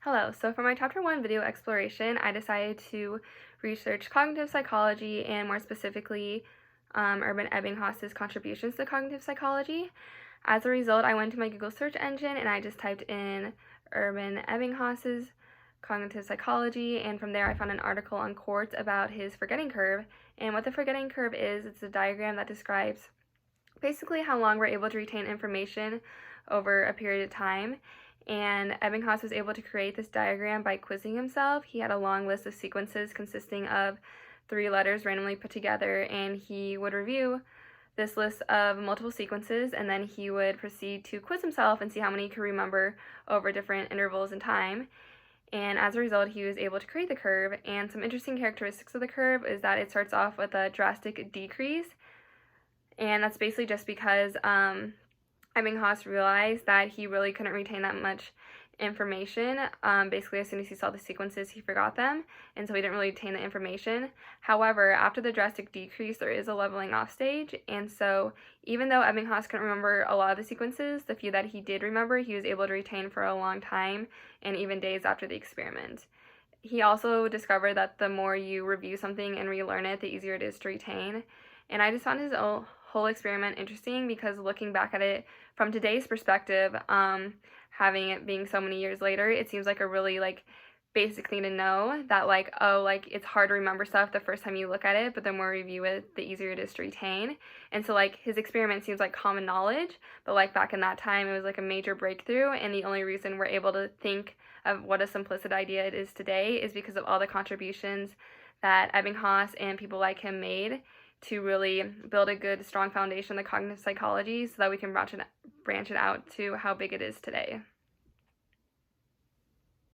Hello, so for my chapter 1 video exploration, I decided to research cognitive psychology and more specifically Urban Ebbinghaus's contributions to cognitive psychology. As a result, I went to my Google search engine and I just typed in Urban Ebbinghaus's cognitive psychology, and from there I found an article on Quartz about his forgetting curve. And what the forgetting curve is, it's a diagram that describes basically how long we're able to retain information over a period of time. And Ebbinghaus was able to create this diagram by quizzing himself. He had a long list of sequences consisting of 3 letters randomly put together, and he would review this list of multiple sequences, and then he would proceed to quiz himself and see how many he could remember over different intervals in time. And as a result, he was able to create the curve. And some interesting characteristics of the curve is that it starts off with a drastic decrease, and that's basically just because Ebbinghaus realized that he really couldn't retain that much information. Basically, as soon as he saw the sequences, he forgot them, and so he didn't really retain the information. However, after the drastic decrease, there is a leveling off stage, and so even though Ebbinghaus couldn't remember a lot of the sequences, the few that he did remember, he was able to retain for a long time, and even days after the experiment. He also discovered that the more you review something and relearn it, the easier it is to retain. And I just found his whole experiment interesting because looking back at it from today's perspective, having it being so many years later, it seems like a really basic thing to know that it's hard to remember stuff the first time you look at it, but the more you review it, the easier it is to retain. And so his experiment seems like common knowledge, but back in that time it was a major breakthrough, and the only reason we're able to think of what a simplistic idea it is today is because of all the contributions that Ebbinghaus and people like him made to really build a good, strong foundation of cognitive psychology so that we can branch it out to how big it is today.